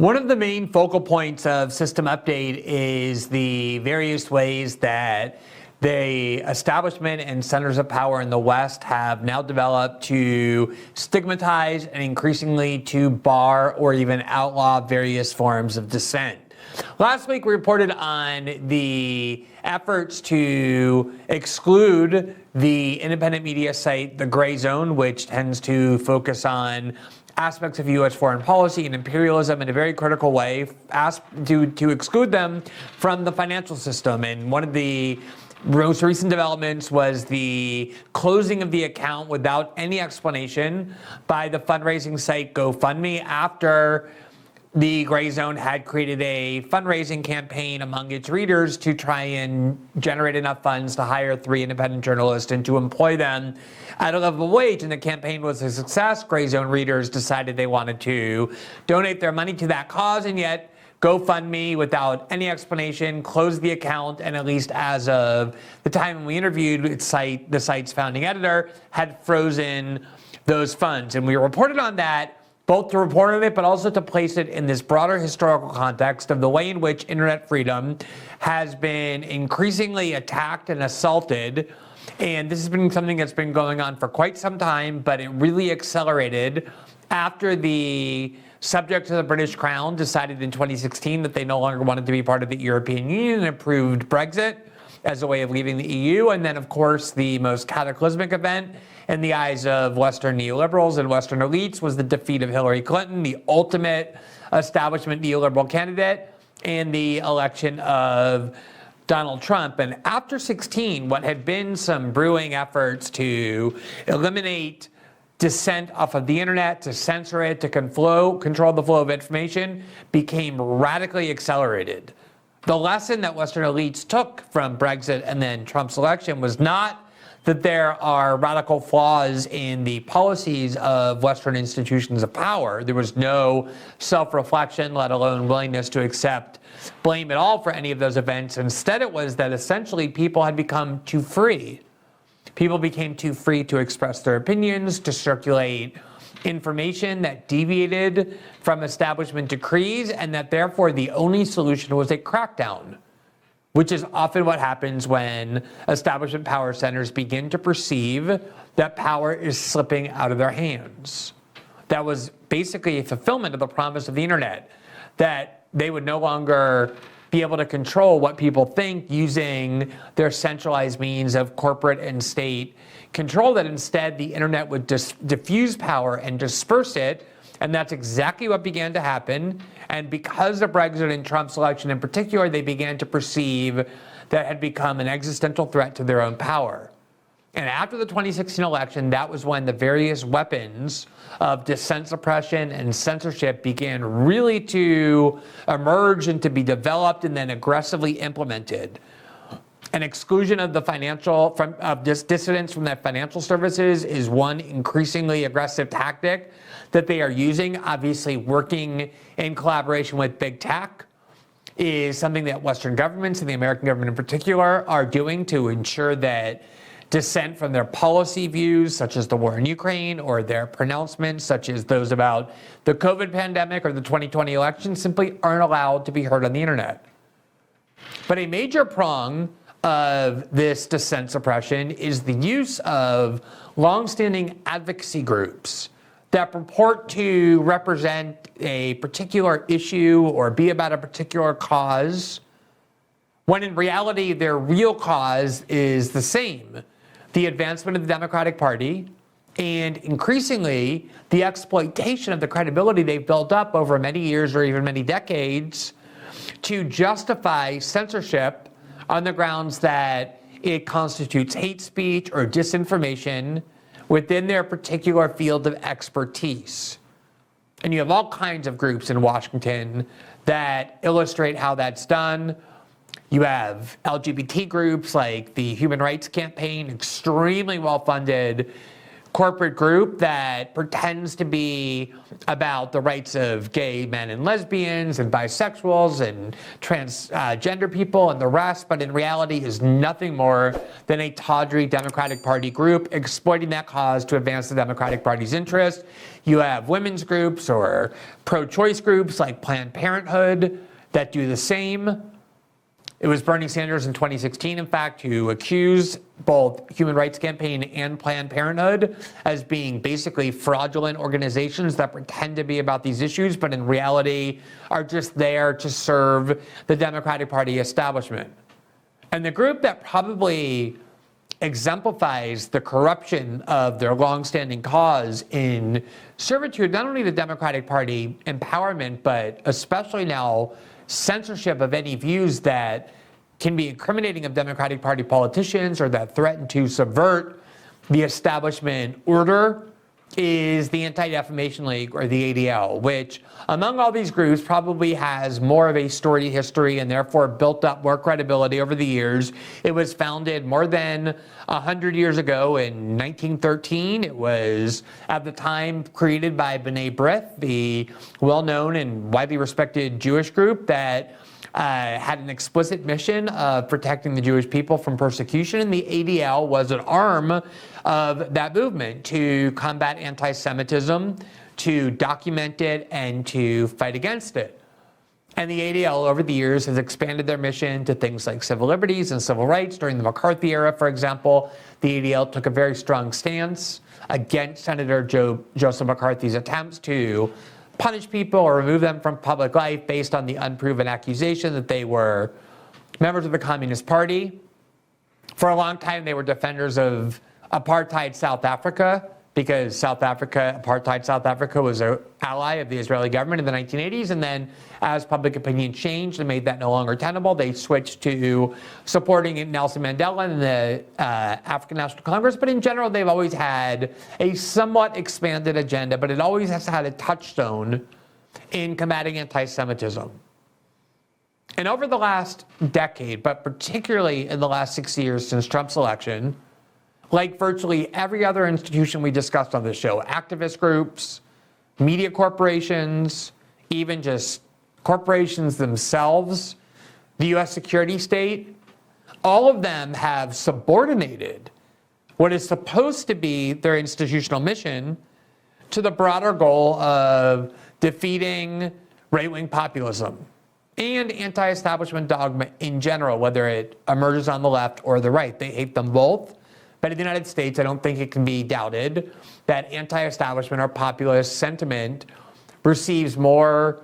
One of the main focal points of System Update is the various ways that the establishment and centers of power in the West have now developed to stigmatize and increasingly to bar or even outlaw various forms of dissent. Last week, we reported on the efforts to exclude the independent media site, The Gray Zone, which tends to focus on aspects of U.S. foreign policy and imperialism in a very critical way, to exclude them from the financial system. And one of the most recent developments was the closing of the account without any explanation by the fundraising site GoFundMe after the Gray Zone had created a fundraising campaign among its readers to try and generate enough funds to hire 3 independent journalists and to employ them at a livable wage. And the campaign was a success. Gray Zone readers decided they wanted to donate their money to that cause, and yet GoFundMe, without any explanation, closed the account, and at least as of the time when we interviewed the site's founding editor, had frozen those funds. And we reported on that, both to report on it, but also to place it in this broader historical context of the way in which internet freedom has been increasingly attacked and assaulted. And this has been something that's been going on for quite some time, but it really accelerated after the subject of the British Crown decided in 2016 that they no longer wanted to be part of the European Union and approved Brexit as a way of leaving the EU. And then, of course, the most cataclysmic event in the eyes of Western neoliberals and Western elites was the defeat of Hillary Clinton, the ultimate establishment neoliberal candidate, and the election of Donald Trump. And after 16, what had been some brewing efforts to eliminate dissent off of the internet, to censor it, to control the flow of information, became radically accelerated. The lesson that Western elites took from Brexit and then Trump's election was not that there are radical flaws in the policies of Western institutions of power. There was no self-reflection, let alone willingness to accept blame at all for any of those events. Instead, it was that essentially people had become too free. People became too free to express their opinions, to circulate information that deviated from establishment decrees, and that therefore the only solution was a crackdown, which is often what happens when establishment power centers begin to perceive that power is slipping out of their hands. That was basically a fulfillment of the promise of the internet, that they would no longer be able to control what people think using their centralized means of corporate and state control, that instead the internet would diffuse power and disperse it. And that's exactly what began to happen. And because of Brexit and Trump's election in particular, they began to perceive that had become an existential threat to their own power. And after the 2016 election, that was when the various weapons of dissent suppression and censorship began really to emerge and to be developed and then aggressively implemented. An exclusion of the dissidents from the financial services is one increasingly aggressive tactic that they are using. Obviously, working in collaboration with big tech is something that Western governments, and the American government in particular, are doing to ensure that dissent from their policy views, such as the war in Ukraine, or their pronouncements, such as those about the COVID pandemic or the 2020 election, simply aren't allowed to be heard on the internet. But a major prong of this dissent suppression is the use of longstanding advocacy groups that purport to represent a particular issue or be about a particular cause, when in reality their real cause is the same: the advancement of the Democratic Party, and increasingly the exploitation of the credibility they've built up over many years or even many decades to justify censorship on the grounds that it constitutes hate speech or disinformation within their particular field of expertise. And you have all kinds of groups in Washington that illustrate how that's done. You have LGBT groups like the Human Rights Campaign, extremely well-funded corporate group that pretends to be about the rights of gay men and lesbians and bisexuals and transgender people and the rest, but in reality is nothing more than a tawdry Democratic Party group exploiting that cause to advance the Democratic Party's interest. You have women's groups or pro-choice groups like Planned Parenthood that do the same. It was Bernie Sanders in 2016, in fact, who accused both Human Rights Campaign and Planned Parenthood as being basically fraudulent organizations that pretend to be about these issues, but in reality are just there to serve the Democratic Party establishment. And the group that probably exemplifies the corruption of their longstanding cause in servitude, not only the Democratic Party empowerment, but especially now censorship of any views that can be incriminating of Democratic Party politicians or that threaten to subvert the establishment order, is the Anti-Defamation League, or the ADL, which among all these groups probably has more of a storied history and therefore built up more credibility over the years. It was founded more than 100 years ago in 1913. It was at the time created by B'nai B'rith, the well-known and widely respected Jewish group that had an explicit mission of protecting the Jewish people from persecution, and the ADL was an arm of that movement to combat anti-Semitism, to document it, and to fight against it. And the ADL over the years has expanded their mission to things like civil liberties and civil rights. During the McCarthy era, for example, the ADL took a very strong stance against Senator Joseph McCarthy's attempts to punish people or remove them from public life based on the unproven accusation that they were members of the Communist Party. For a long time, they were defenders of apartheid South Africa, because apartheid South Africa was an ally of the Israeli government in the 1980s. And then as public opinion changed and made that no longer tenable, they switched to supporting Nelson Mandela and the African National Congress. But in general, they've always had a somewhat expanded agenda, but it always has had a touchstone in combating anti-Semitism. And over the last decade, but particularly in the last 6 years since Trump's election, like virtually every other institution we discussed on this show, activist groups, media corporations, even just corporations themselves, the U.S. security state, all of them have subordinated what is supposed to be their institutional mission to the broader goal of defeating right-wing populism and anti-establishment dogma in general, whether it emerges on the left or the right. They hate them both. But in the United States, I don't think it can be doubted that anti-establishment or populist sentiment receives more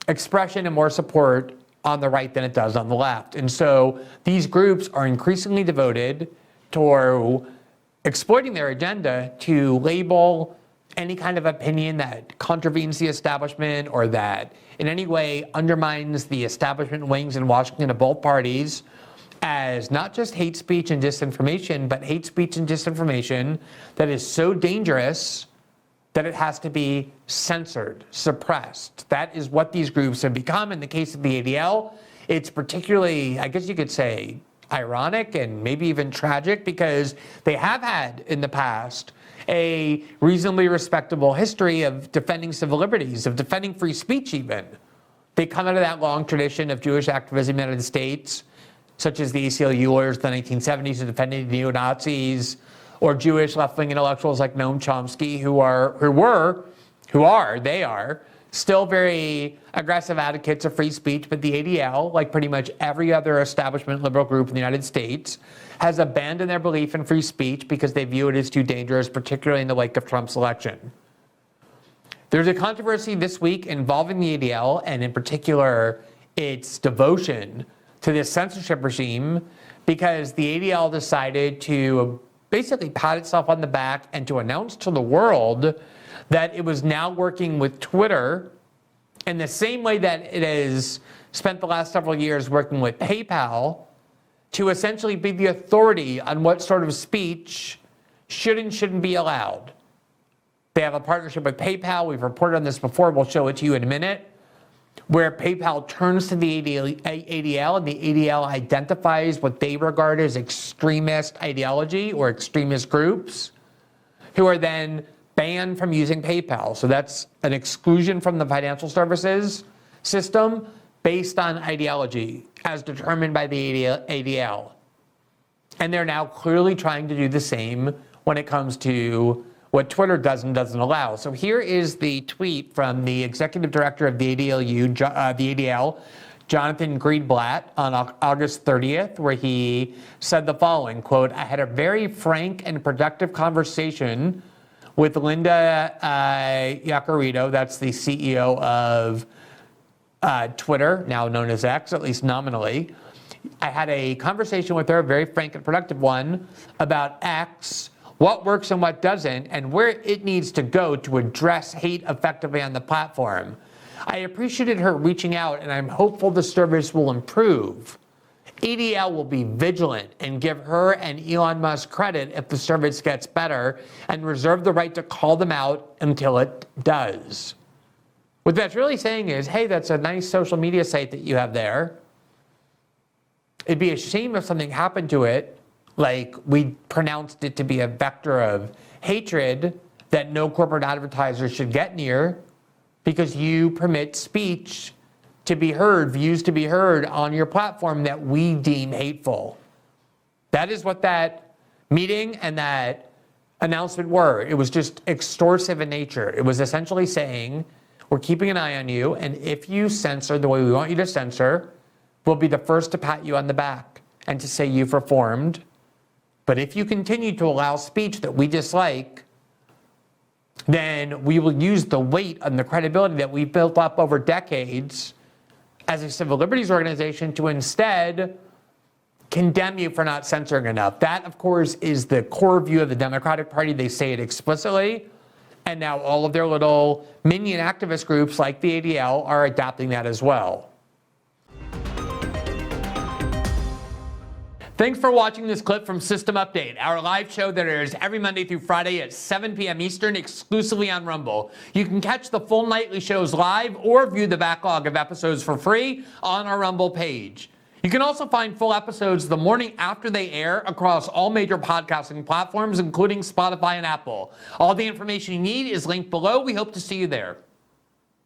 expression and more support on the right than it does on the left. And so these groups are increasingly devoted to exploiting their agenda to label any kind of opinion that contravenes the establishment or that in any way undermines the establishment wings in Washington of both parties as not just hate speech and disinformation, but hate speech and disinformation that is so dangerous that it has to be censored, suppressed. That is what these groups have become. In the case of the ADL, it's particularly, I guess you could say, ironic and maybe even tragic, because they have had in the past a reasonably respectable history of defending civil liberties, of defending free speech even. They come out of that long tradition of Jewish activism in the United States, such as the ACLU lawyers in the 1970s who defended neo-Nazis, or Jewish left-wing intellectuals like Noam Chomsky, who are still very aggressive advocates of free speech. But the ADL, like pretty much every other establishment liberal group in the United States, has abandoned their belief in free speech because they view it as too dangerous, particularly in the wake of Trump's election. There's a controversy this week involving the ADL, and in particular, its devotion to this censorship regime, because the ADL decided to basically pat itself on the back and to announce to the world that it was now working with Twitter in the same way that it has spent the last several years working with PayPal to essentially be the authority on what sort of speech should and shouldn't be allowed. They have a partnership with PayPal. We've reported on this before. We'll show it to you in a minute, where PayPal turns to the ADL, and the ADL identifies what they regard as extremist ideology or extremist groups who are then banned from using PayPal. So that's an exclusion from the financial services system based on ideology as determined by the ADL. And they're now clearly trying to do the same when it comes to what Twitter does and doesn't allow. So here is the tweet from the executive director of the ADL, Jonathan Greenblatt, on August 30th, where he said the following, quote, "I had a very frank and productive conversation with Linda Yaccarino," that's the CEO of Twitter, now known as X, at least nominally. "I had a conversation with her, a very frank and productive one, about X, what works and what doesn't, and where it needs to go to address hate effectively on the platform. I appreciated her reaching out, and I'm hopeful the service will improve. ADL will be vigilant and give her and Elon Musk credit if the service gets better, and reserve the right to call them out until it does." What that's really saying is, hey, that's a nice social media site that you have there. It'd be a shame if something happened to it, like we pronounced it to be a vector of hatred that no corporate advertiser should get near, because you permit speech to be heard, views to be heard on your platform that we deem hateful. That is what that meeting and that announcement were. It was just extorsive in nature. It was essentially saying, we're keeping an eye on you, and if you censor the way we want you to censor, we'll be the first to pat you on the back and to say you've reformed. But if you continue to allow speech that we dislike, then we will use the weight and the credibility that we've built up over decades as a civil liberties organization to instead condemn you for not censoring enough. That, of course, is the core view of the Democratic Party. They say it explicitly. And now all of their little minion activist groups like the ADL are adopting that as well. Thanks for watching this clip from System Update, our live show that airs every Monday through Friday at 7 p.m. Eastern, exclusively on Rumble. You can catch the full nightly shows live or view the backlog of episodes for free on our Rumble page. You can also find full episodes the morning after they air across all major podcasting platforms, including Spotify and Apple. All the information you need is linked below. We hope to see you there.